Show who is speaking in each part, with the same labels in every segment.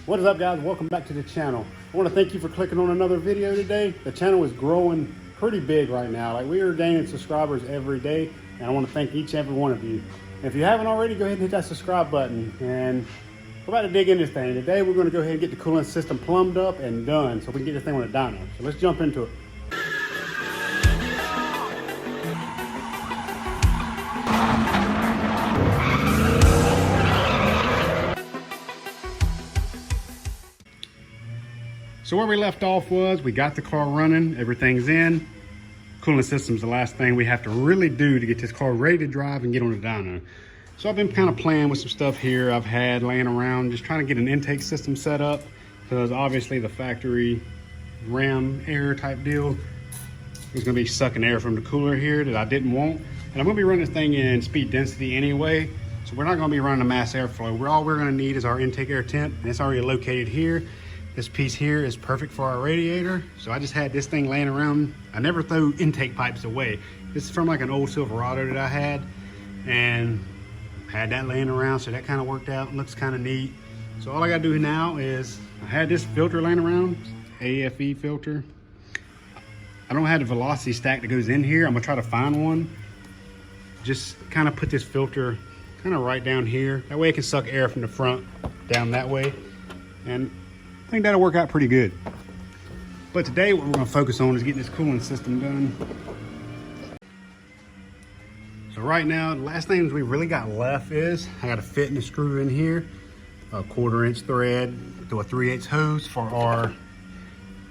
Speaker 1: What is up, guys? Welcome back to the channel. I want to thank you for clicking on another video today. The channel is growing pretty big right now. Like, we are gaining subscribers every day, and I want to thank each and every one of you. And if you haven't already, go ahead and hit that subscribe button. And we're about to dig in this thing. Today we're going to go ahead and get the coolant system plumbed up and done so we can get this thing on a dyno. So let's jump into it. So where we left off was we got the car running, everything's in. Cooling system's the last thing we have to really do to get this car ready to drive and get on the dyno. So I've been kind of playing with some stuff here I've had laying around, just trying to get an intake system set up, because obviously the factory ram air type deal is gonna be sucking air from the cooler here that I didn't want. And I'm gonna be running this thing in speed density anyway, so we're not gonna be running a mass airflow. All we're gonna need is our intake air temp, and it's already located here. This piece here is perfect for our radiator. So I just had this thing laying around. I never throw intake pipes away. This is from like an old Silverado that I had, and had that laying around, so that kind of worked out. Looks kind of neat. So all I gotta do now is, I had this filter laying around, AFE filter. I don't have the velocity stack that goes in here. I'm gonna try to find one. Just kind of put this filter kind of right down here. That way it can suck air from the front down that way. And I think that'll work out pretty good. But today what we're gonna focus on is getting this cooling system done. So right now, the last things we really got left is, I got a fit and a screw in here, a 1/4 inch thread to a 3/8 hose for our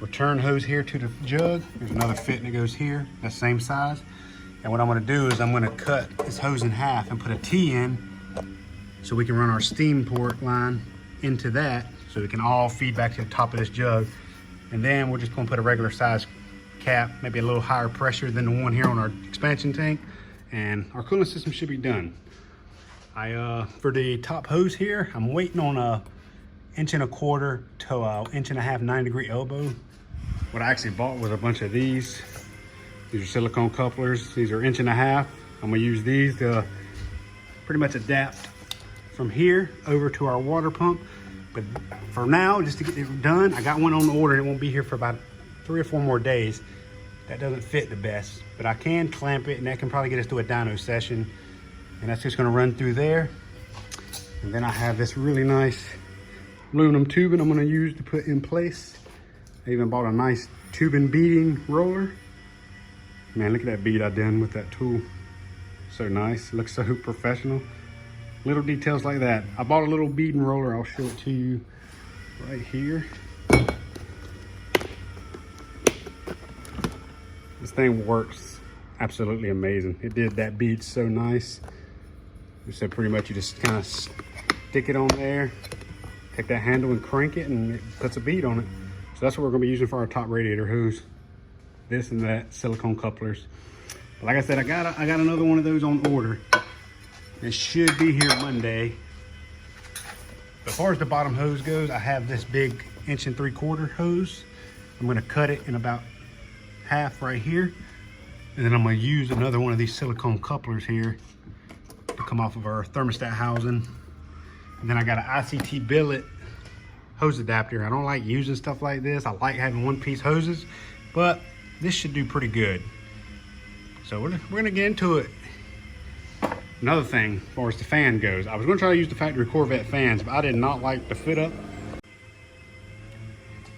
Speaker 1: return hose here to the jug. There's another fit that goes here, that same size. And what I'm gonna do is I'm gonna cut this hose in half and put a T in so we can run our steam port line into that, so we can all feed back to the top of this jug. And then we're just gonna put a regular size cap, maybe a little higher pressure than the one here on our expansion tank, and our cooling system should be done. For the top hose here, I'm waiting on a 1.25 inch to a 1.5 inch 9-degree elbow. What I actually bought was a bunch of these. These are silicone couplers. These are 1.5 inches. I'm gonna use these to pretty much adapt from here over to our water pump. But for now, just to get it done, I got one on order. It won't be here for about 3 or 4 more days. That doesn't fit the best, but I can clamp it, and that can probably get us to a dyno session. And that's just gonna run through there. And then I have this really nice aluminum tubing I'm gonna use to put in place. I even bought a nice tubing beading roller. Man, look at that bead I done with that tool. So nice, looks so professional. Little details like that. I bought a little beading roller. I'll show it to you right here. This thing works absolutely amazing. It did that bead so nice. So pretty much you just kind of stick it on there, take that handle and crank it, and it puts a bead on it. So that's what we're gonna be using for our top radiator hose. This and that, silicone couplers. But like I said, I got another one of those on order. It should be here Monday. As far as the bottom hose goes, I have this big 1.75 inch hose. I'm gonna cut it in about half right here. And then I'm gonna use another one of these silicone couplers here to come off of our thermostat housing. And then I got an ICT billet hose adapter. I don't like using stuff like this. I like having one-piece hoses, but this should do pretty good. So we're gonna get into it. Another thing, as far as the fan goes, I was gonna try to use the factory Corvette fans, but I did not like the fit up.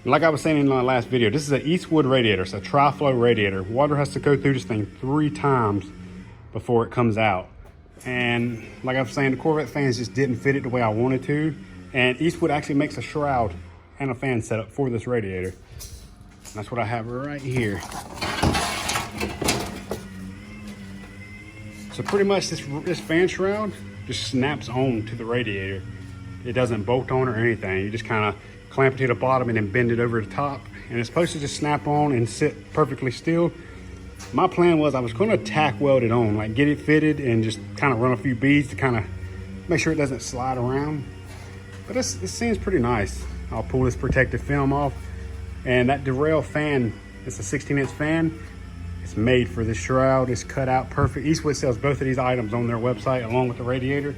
Speaker 1: Like I was saying in my last video, this is an Eastwood radiator. It's a tri-flow radiator. Water has to go through this thing 3 times before it comes out. And like I was saying, the Corvette fans just didn't fit it the way I wanted to. And Eastwood actually makes a shroud and a fan setup for this radiator. And that's what I have right here. So pretty much this fan shroud just snaps on to the radiator. It doesn't bolt on or anything. You just kind of clamp it to the bottom and then bend it over the top. And it's supposed to just snap on and sit perfectly still. My plan was I was gonna tack weld it on, like get it fitted and just kind of run a few beads to kind of make sure it doesn't slide around. But this seems pretty nice. I'll pull this protective film off. And that derail fan, it's a 16-inch fan. It's made for this shroud. It's cut out perfect. Eastwood sells both of these items on their website along with the radiator.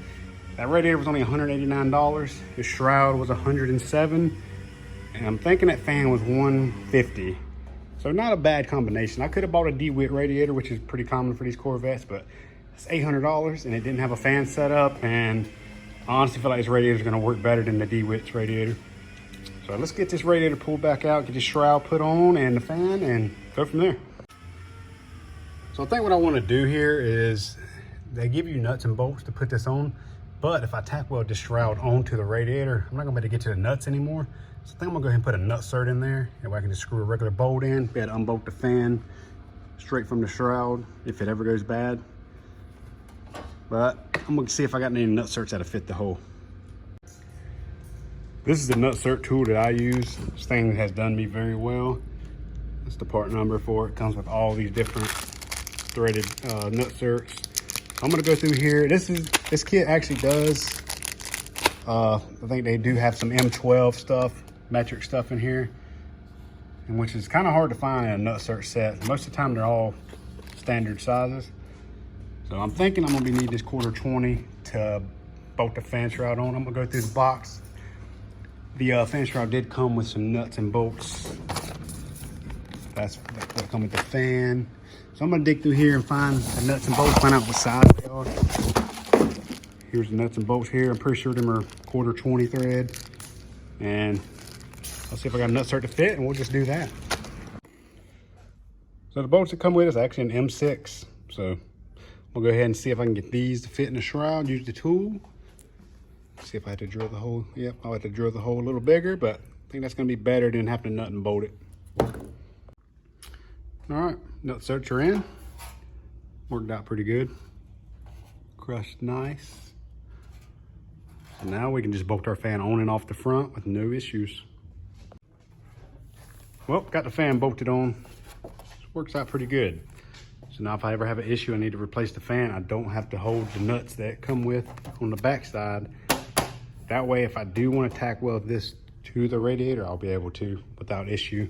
Speaker 1: That radiator was only $189. His shroud was $107. And I'm thinking that fan was $150. So not a bad combination. I could have bought a DeWitt radiator, which is pretty common for these Corvettes, but it's $800 and it didn't have a fan set up. And I honestly feel like this radiator is gonna work better than the DeWitt's radiator. So let's get this radiator pulled back out, get the shroud put on and the fan, and go from there. So I think what I wanna do here is, they give you nuts and bolts to put this on, but if I tack weld this shroud onto the radiator, I'm not gonna be able to get to the nuts anymore. So I think I'm gonna go ahead and put a nut cert in there. That way I can just screw a regular bolt in, be able to unbolt the fan straight from the shroud if it ever goes bad. But I'm gonna see if I got any nut certs that'll fit the hole. This is the nut cert tool that I use. This thing has done me very well. That's the part number for it. It comes with all these different threaded nut certs. I'm gonna go through here. This kit actually does, I think they do have some M12 stuff, metric stuff in here, and which is kind of hard to find in a nut cert set. Most of the time they're all standard sizes. So I'm thinking I'm gonna be needing this 1/4 to bolt the fan shroud on. I'm gonna go through the box. The fan shroud did come with some nuts and bolts. That's what come with the fan. So I'm gonna dig through here and find the nuts and bolts, find out what size they are. Here's the nuts and bolts here. I'm pretty sure them are 1/4 thread. And I'll see if I got a nut cert to fit, and we'll just do that. So the bolts that come with is actually an M6. So we'll go ahead and see if I can get these to fit in the shroud, use the tool. See if I have to drill the hole. Yep, I'll have to drill the hole a little bigger, but I think that's gonna be better than having to nut and bolt it. All right, nut certs are in. Worked out pretty good. Crushed nice. So now we can just bolt our fan on and off the front with no issues. Well, got the fan bolted on. This works out pretty good. So now if I ever have an issue, I need to replace the fan, I don't have to hold the nuts that come with on the back side. That way, if I do want to tack weld this to the radiator, I'll be able to without issue.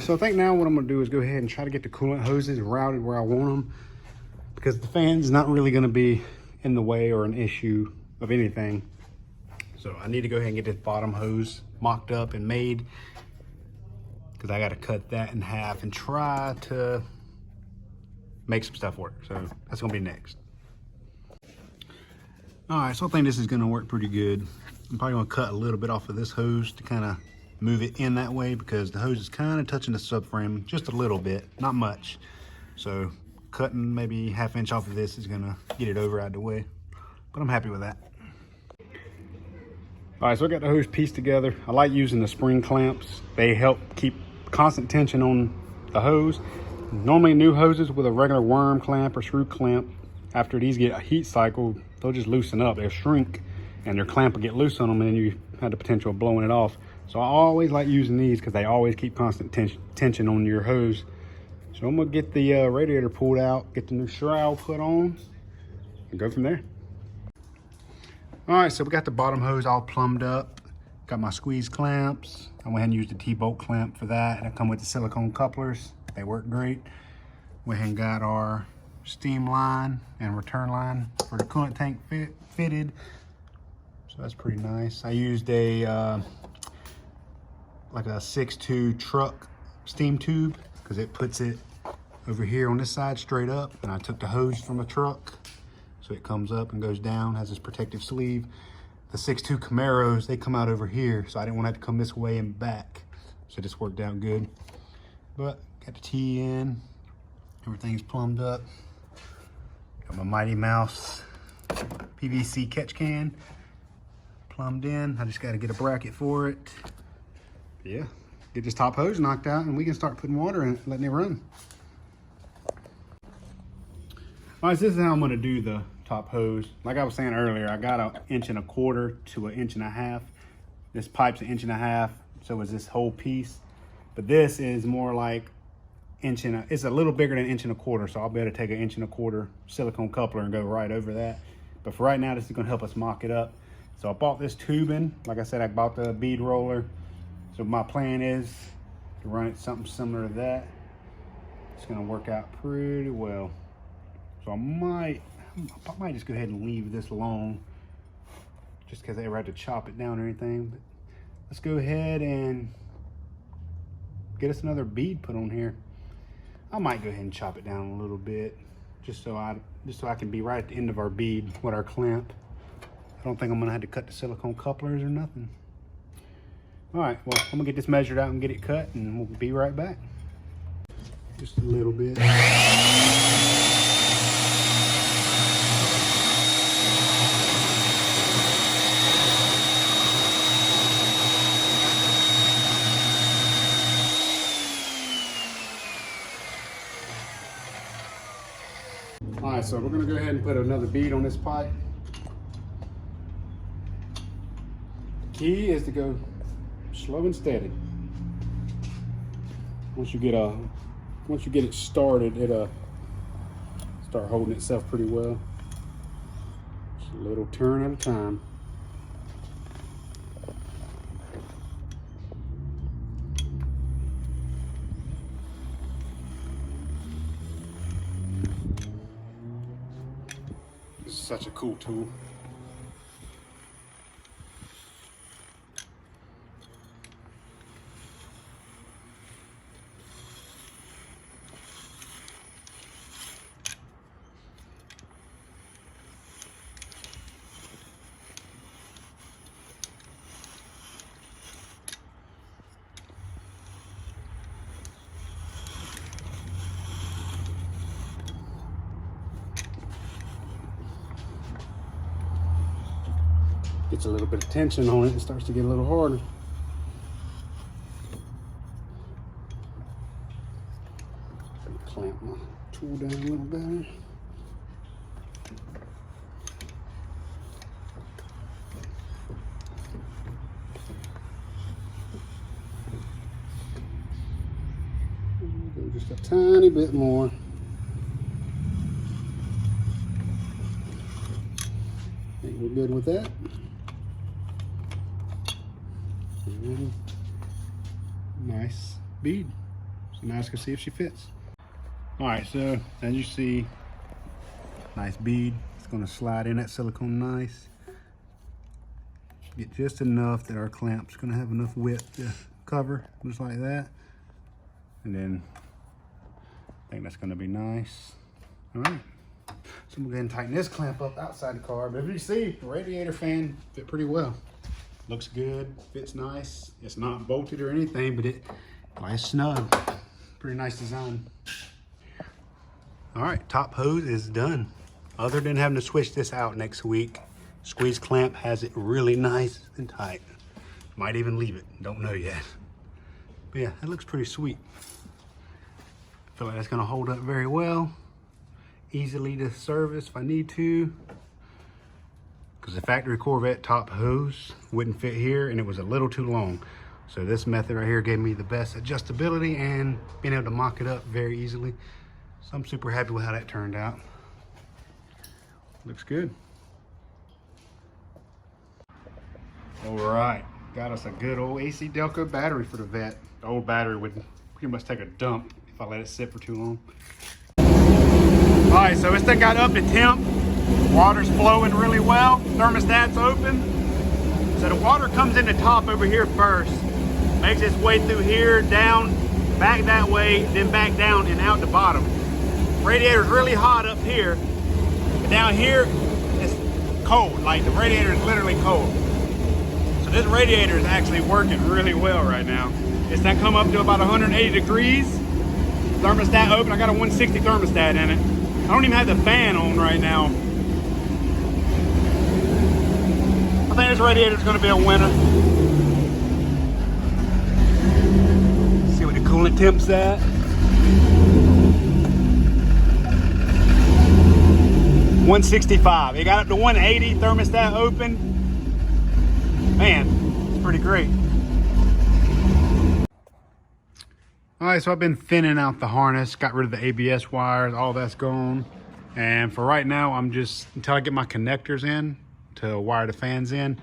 Speaker 1: So I think now what I'm gonna do is go ahead and try to get the coolant hoses routed where I want them, because the fan's not really gonna be in the way or an issue of anything. So I need to go ahead and get this bottom hose mocked up and made, because I gotta cut that in half and try to make some stuff work. So that's gonna be next. All right, so I think this is gonna work pretty good. I'm probably gonna cut a little bit off of this hose to kind of move it in that way, because the hose is kind of touching the subframe just a little bit, not much. So cutting maybe 1/2 inch off of this is gonna get it over out of the way, but I'm happy with that. All right, so I got the hose pieced together. I like using the spring clamps. They help keep constant tension on the hose. Normally new hoses with a regular worm clamp or screw clamp, after these get a heat cycle, they'll just loosen up, they'll shrink, and their clamp will get loose on them, and then you have the potential of blowing it off. So I always like using these because they always keep constant tension on your hose. So I'm gonna get the radiator pulled out, get the new shroud put on, and go from there. All right, so we got the bottom hose all plumbed up. Got my squeeze clamps. I went ahead and used the T-bolt clamp for that, and I come with the silicone couplers. They work great. Went ahead and got our steam line and return line for the coolant tank fitted. So that's pretty nice. I used a like a 6'2" truck steam tube, because it puts it over here on this side straight up, and I took the hose from a truck, so it comes up and goes down, has this protective sleeve. The 6'2" Camaros, they come out over here, so I didn't want to have to come this way and back, so this worked out good. But got the T in, everything's plumbed up. Got my Mighty Mouse PVC catch can plumbed in. I just got to get a bracket for it. Yeah, get this top hose knocked out, and we can start putting water in it, letting it run. All right, so this is how I'm gonna do the top hose. Like I was saying earlier, I got 1.25 inches to 1.5 inches. This pipe's 1.5 inches, so is this whole piece. But this is more like it's a little bigger than 1.25 inches, so I'll be able to take 1.25 inch silicone coupler and go right over that. But for right now, this is gonna help us mock it up. So I bought this tubing. Like I said, I bought the bead roller. So my plan is to run it something similar to that. It's gonna work out pretty well. So I might just go ahead and leave this alone just because I ever had to chop it down or anything. But let's go ahead and get us another bead put on here. I might go ahead and chop it down a little bit, just so I can be right at the end of our bead with our clamp. I don't think I'm gonna have to cut the silicone couplers or nothing. All right, well, I'm gonna get this measured out and get it cut, and we'll be right back. Just a little bit. All right, so we're gonna go ahead and put another bead on this pipe. The key is to go slow and steady. Once you get it started, it'll start holding itself pretty well. Just a little turn at a time. This is such a cool tool. Gets a little bit of tension on it, it starts to get a little harder. Clamp my tool down a little better. Go just a tiny bit more. Think we're good with that. Nice bead. So now let's go see if she fits. All right, so as you see, nice bead. It's gonna slide in that silicone nice. Get just enough that our clamp's gonna have enough width to cover, just like that. And then I think that's gonna be nice. All right, so I'm gonna go ahead and tighten this clamp up outside the car. But if you see, the radiator fan fit pretty well. Looks good, fits nice. It's not bolted or anything, but it nice snug. Pretty nice design. All right, top hose is done. Other than having to switch this out next week, squeeze clamp has it really nice and tight. Might even leave it, don't know yet. But yeah, it looks pretty sweet. I feel like that's gonna hold up very well. Easily to service if I need to. Because the factory Corvette top hose wouldn't fit here and it was a little too long. So this method right here gave me the best adjustability and being able to mock it up very easily. So I'm super happy with how that turned out. Looks good. All right, got us a good old AC Delco battery for the Vette. The old battery would pretty much take a dump if I let it sit for too long. All right, so this thing got up to temp. Water's flowing really well, thermostat's open. So the water comes in the top over here first, makes its way through here, down, back that way, then back down and out the bottom. Radiator's really hot up here, but down here it's cold, like the radiator is literally cold. So this radiator is actually working really well right now. It's not come up to about 180 degrees. Thermostat open, I got a 160 thermostat in it. I don't even have the fan on right now. I think this radiator is going to be a winner. See what the coolant temp's at. $165. It got up to 180, thermostat open. Man, it's pretty great. All right, so I've been thinning out the harness, got rid of the ABS wires, all that's gone. And for right now, I'm just, until I get my connectors in to wire the fans in,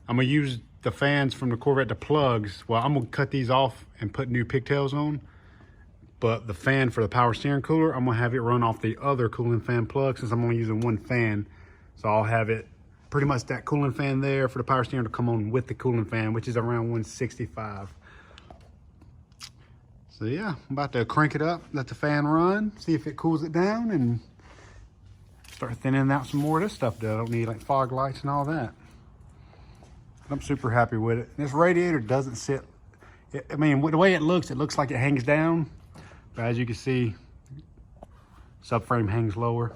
Speaker 1: I'm gonna use the fans from the Corvette to plugs. Well, I'm gonna cut these off and put new pigtails on. But the fan for the power steering cooler, I'm gonna have it run off the other cooling fan plug since I'm only using one fan. So I'll have it pretty much that cooling fan there for the power steering to come on with the cooling fan, which is around 165. So yeah, I'm about to crank it up, let the fan run, see if it cools it down, and start thinning out some more of this stuff that I don't need, like fog lights and all that. I'm super happy with it. This radiator doesn't sit, I mean, the way it looks like it hangs down, but as you can see, subframe hangs lower.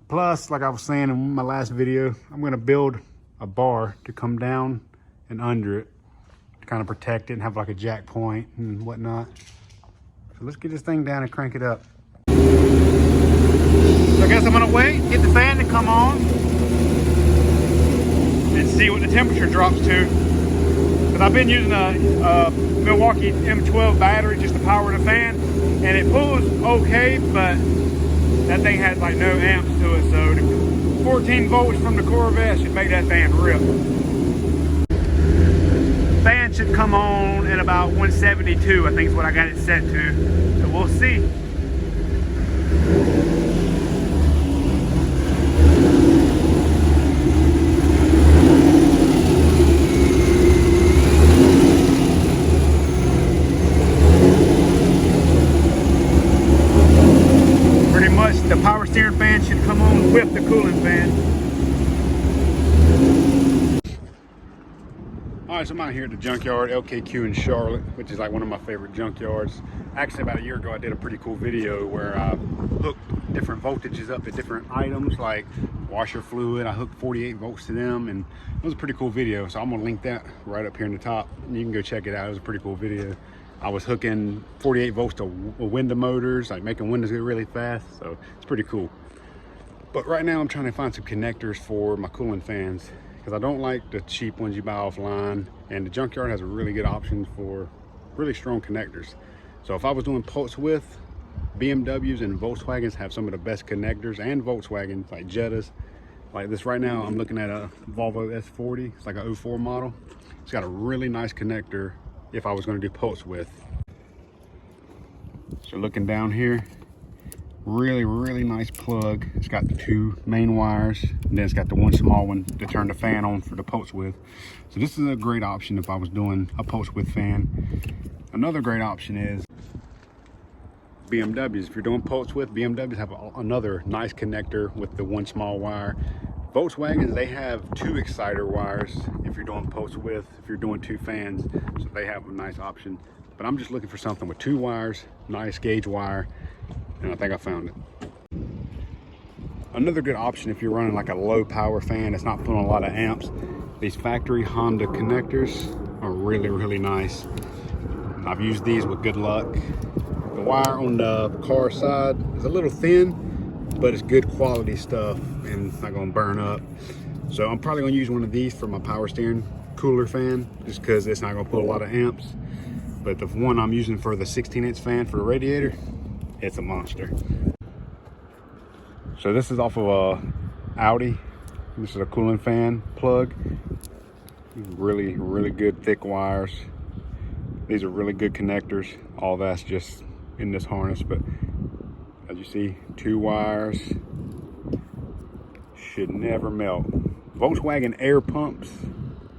Speaker 1: Plus, like I was saying in my last video, I'm gonna build a bar to come down and under it to kind of protect it and have like a jack point and whatnot. So let's get this thing down and crank it up. So I guess I'm gonna wait, get the fan to come on and see what the temperature drops to. Because I've been using a Milwaukee M12 battery just to power the fan, and it pulls okay, but that thing has like no amps to it, so the 14 volts from the Corvette should make that fan rip. Fan should come on at about 172, I think is what I got it set to. So we'll see. The power steering fan should come on with the cooling fan. All right, so I'm out here at the junkyard, LKQ in Charlotte, which is like one of my favorite junkyards. Actually, about a year ago, I did a pretty cool video where I hooked different voltages up to different items, like washer fluid. I hooked 48 volts to them, and it was a pretty cool video. So I'm gonna link that right up here in the top. You can go check it out. It was a pretty cool video. I was hooking 48 volts to window motors, like making windows go really fast, so it's pretty cool. But right now I'm trying to find some connectors for my cooling fans, because I don't like the cheap ones you buy offline, and the junkyard has a really good option for really strong connectors. So if I was doing pulse width, BMWs and Volkswagens have some of the best connectors, and Volkswagens, like Jettas. Like this right now, I'm looking at a Volvo S40, it's like a 04 model. It's got a really nice connector if I was going to do pulse width. So looking down here, really nice plug. It's got the two main wires, and then it's got the one small one to turn the fan on for the pulse width. So this is a great option if I was doing a pulse width fan. Another great option is BMWs. If you're doing pulse width, BMWs have another nice connector with the one small wire. Volkswagens, they have two exciter wires if you're doing pulse width, if you're doing two fans, so they have a nice option. But I'm just looking for something with two wires, nice gauge wire, and I think I found it. Another good option if you're running like a low power fan that's not pulling a lot of amps, these factory Honda connectors are really nice. I've used these with good luck. The wire on the car side is a little thin, but it's good quality stuff and it's not gonna burn up. So I'm probably gonna use one of these for my power steering cooler fan, just because it's not gonna pull a lot of amps. But the one I'm using for the 16-inch fan for the radiator, it's a monster. So this is off of a Audi. This is a cooling fan plug. Really good thick wires. These are really good connectors. All that's just in this harness, but as you see, two wires, should never melt. Volkswagen air pumps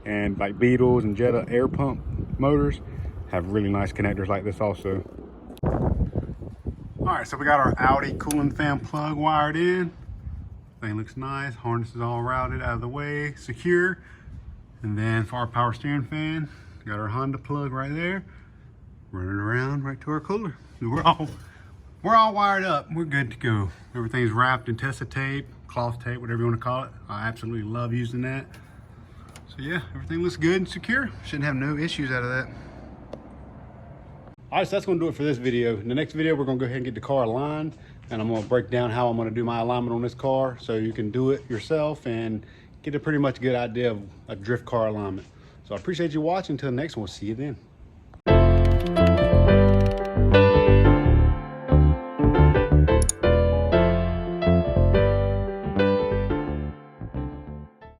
Speaker 1: and like Beetles and Jetta air pump motors have really nice connectors like this also. All right, so we got our Audi cooling fan plug wired in. Thing looks nice, harness is all routed out of the way, secure. And then for our power steering fan, got our Honda plug right there, running around right to our cooler. We're all wired up. We're good to go. Everything's wrapped in Tessa tape, cloth tape, whatever you want to call it. I absolutely love using that. So yeah, everything looks good and secure. Shouldn't have no issues out of that. All right, so that's gonna do it for this video. In the next video, we're gonna go ahead and get the car aligned, and I'm gonna break down how I'm gonna do my alignment on this car so you can do it yourself and get a pretty much good idea of a drift car alignment. So I appreciate you watching. Until the next one, we'll see you then.